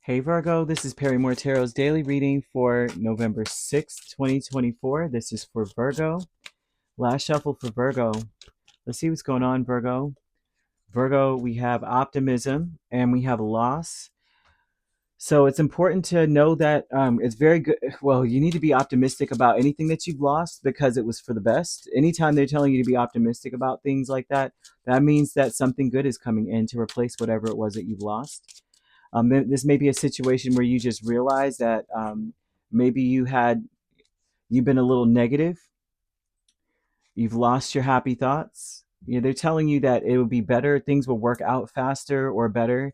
Hey Virgo, this is Perrymore Tarot's daily reading for November 6th, 2024. This is for Virgo. Last shuffle for Virgo. Let's see what's going on, Virgo. Virgo, we have optimism and we have loss. So it's important to know that it's very good. Well, you need to be optimistic about anything that you've lost because it was for the best. Anytime they're telling you to be optimistic about things like that, that means that something good is coming in to replace whatever it was that you've lost. This may be a situation where you just realize that maybe you've been a little negative, you've lost your happy thoughts. They're telling you that it would be better, things will work out faster or better.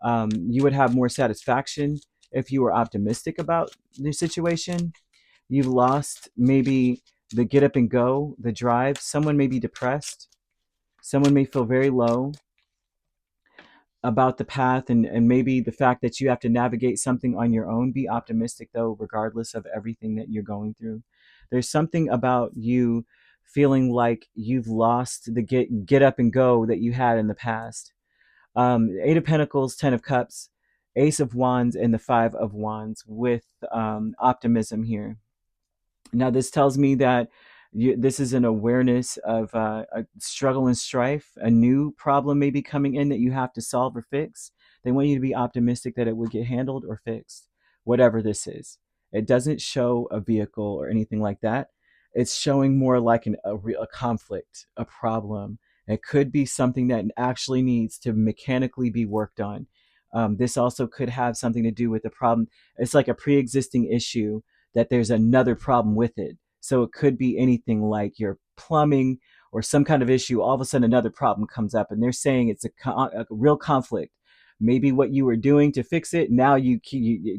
You would have more satisfaction if you were optimistic about the situation. You've lost maybe the get up and go, the drive. Someone may be depressed. Someone may feel very low about the path, and maybe the fact that you have to navigate something on your own. Be optimistic though, regardless of everything that you're going through. There's something about you feeling like you've lost the get up and go that you had in the past. Eight of Pentacles, Ten of Cups, Ace of Wands, and the Five of Wands with optimism here. Now, this tells me that this is an awareness of a struggle and strife. A new problem may be coming in that you have to solve or fix. They want you to be optimistic that it will get handled or fixed, whatever this is. It doesn't show a vehicle or anything like that. It's showing more like a conflict, a problem. It could be something that actually needs to mechanically be worked on. This also could have something to do with the problem. It's like a pre-existing issue that there's another problem with it. So it could be anything like your plumbing or some kind of issue. All of a sudden, another problem comes up, and they're saying it's a real conflict. Maybe what you were doing to fix it, now you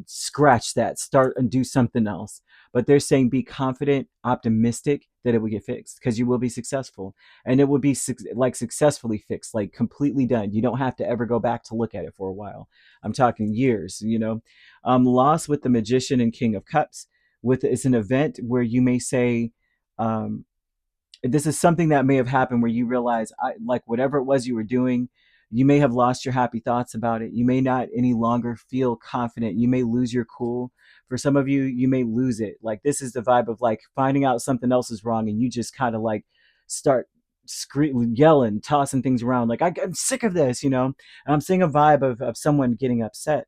scratch that, start and do something else. But they're saying be confident, optimistic that it will get fixed because you will be successful, and it will be like successfully fixed, like completely done. You don't have to ever go back to look at it for a while. I'm talking years. Loss with the Magician and King of Cups with it's an event where you may say um, this is something that may have happened where you realize like whatever it was you were doing, you may have lost your happy thoughts about it. You may not any longer feel confident. You may lose your cool. For some of you, you may lose it. Like this is the vibe of like finding out something else is wrong and you just kind of like start yelling, tossing things around like I'm sick of this, and I'm seeing a vibe of someone getting upset.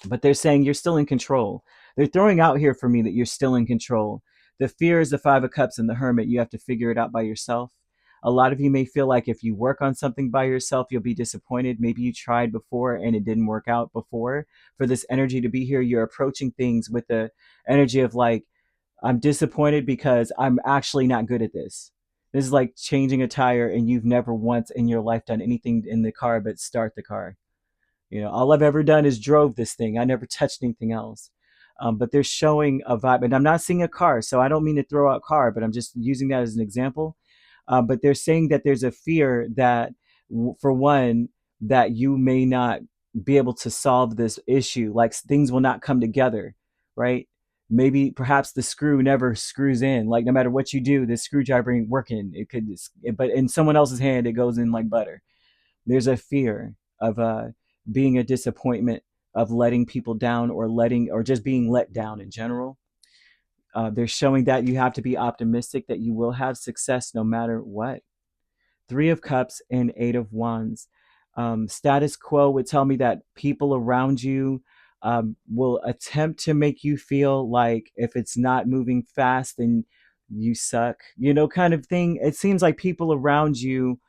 But they're saying you're still in control. They're throwing out here for me that you're still in control. The fear is the Five of Cups and the Hermit. You have to figure it out by yourself. A lot of you may feel like if you work on something by yourself, you'll be disappointed. Maybe you tried before and it didn't work out before. For this energy to be here, you're approaching things with the energy of like, I'm disappointed because I'm actually not good at this. This is like changing a tire and you've never once in your life done anything in the car but start the car. All I've ever done is drove this thing. I never touched anything else. But they're showing a vibe, and I'm not seeing a car, so I don't mean to throw out car, but I'm just using that as an example. But they're saying that there's a fear that, for one, that you may not be able to solve this issue, like things will not come together, right? Maybe perhaps the screw never screws in. Like no matter what you do, the screwdriver ain't working. It could, but in someone else's hand, it goes in like butter. There's a fear of being a disappointment, of letting people down or just being let down in general. They're showing that you have to be optimistic that you will have success no matter what. Three of Cups and Eight of Wands. Status quo would tell me that people around you will attempt to make you feel like if it's not moving fast, then you suck, kind of thing. It seems like people around you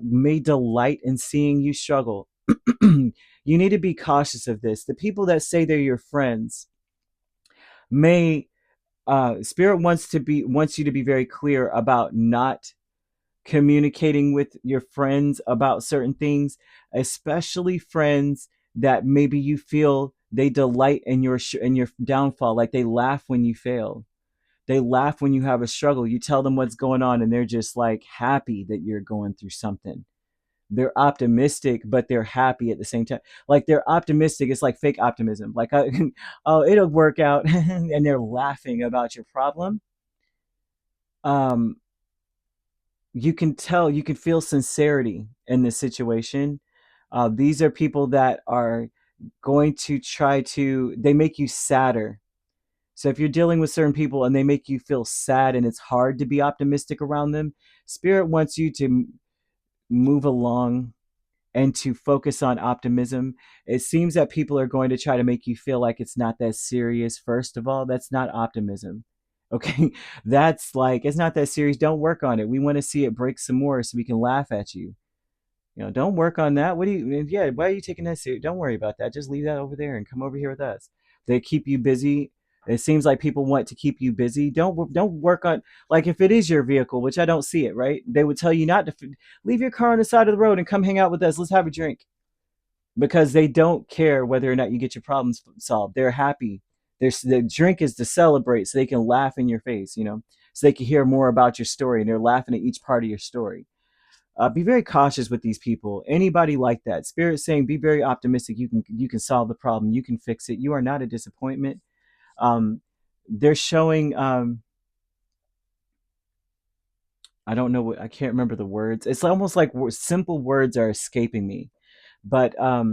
may delight in seeing you struggle. You need to be cautious of this. The people that say they're your friends may spirit wants you to be very clear about not communicating with your friends about certain things, especially friends that maybe you feel they delight in your downfall, like they laugh when you fail. They laugh when you have a struggle. You tell them what's going on and they're just like happy that you're going through something. They're optimistic, but they're happy at the same time. Like they're optimistic. It's like fake optimism. Like, oh, it'll work out. And they're laughing about your problem. You can tell, you can feel sincerity in this situation. These are people that are going to try to, they make you sadder. So if you're dealing with certain people and they make you feel sad and it's hard to be optimistic around them, Spirit wants you to move along and to focus on optimism. It seems that people are going to try to make you feel like it's not that serious. First of all, that's not optimism. Okay, that's like, it's not that serious. Don't work on it. We want to see it break some more so we can laugh at you. Don't work on that. What do you, yeah, why are you taking that serious? Don't worry about that. Just leave that over there and come over here with us. They keep you busy. It seems like people want to keep you busy. Don't work on, like, if it is your vehicle, which I don't see it, right? They would tell you not to leave your car on the side of the road and come hang out with us. Let's have a drink, because they don't care whether or not you get your problems solved. They're happy. The drink is to celebrate, so they can laugh in your face, so they can hear more about your story, and they're laughing at each part of your story. Be very cautious with these people. Anybody like that, Spirit saying, be very optimistic. You can solve the problem. You can fix it. You are not a disappointment. Um, they're showing. I don't know what, I can't remember the words. It's almost like simple words are escaping me. But oh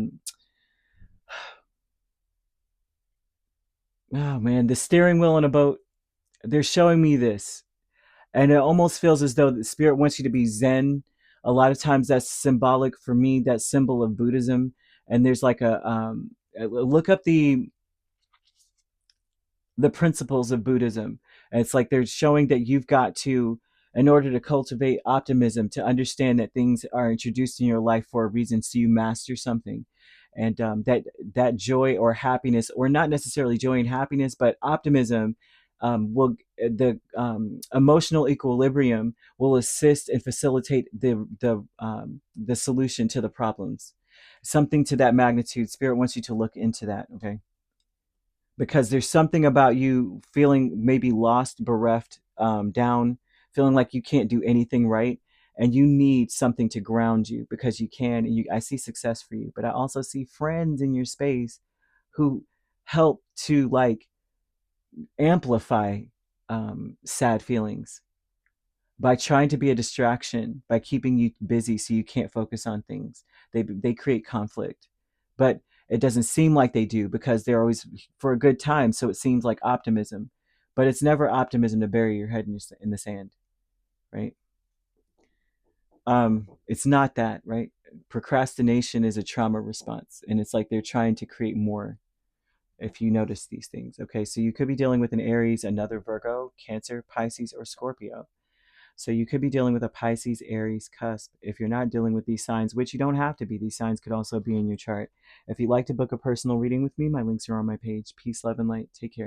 man, the steering wheel in a boat. They're showing me this, and it almost feels as though the Spirit wants you to be Zen. A lot of times that's symbolic for me, that symbol of Buddhism. And there's like look up the principles of Buddhism. And it's like they're showing that you've got to, in order to cultivate optimism, to understand that things are introduced in your life for a reason, so you master something. And that joy or happiness, or not necessarily joy and happiness, but optimism, will the emotional equilibrium will assist and facilitate the solution to the problems. Something to that magnitude. Spirit wants you to look into that. Okay, because there's something about you feeling maybe lost, bereft, down, feeling like you can't do anything right, and you need something to ground you, because you can. And I see success for you, but I also see friends in your space who help to like amplify sad feelings by trying to be a distraction, by keeping you busy so you can't focus on things. They create conflict, but it doesn't seem like they do, because they're always for a good time. So it seems like optimism, but it's never optimism to bury your head in the sand, right? It's not that, right? Procrastination is a trauma response, and it's like they're trying to create more. If you notice these things, okay, so you could be dealing with an Aries, another Virgo, Cancer, Pisces, or Scorpio. So you could be dealing with a Pisces, Aries cusp. If you're not dealing with these signs, which you don't have to be, these signs could also be in your chart. If you'd like to book a personal reading with me, my links are on my page. Peace, love, and light. Take care.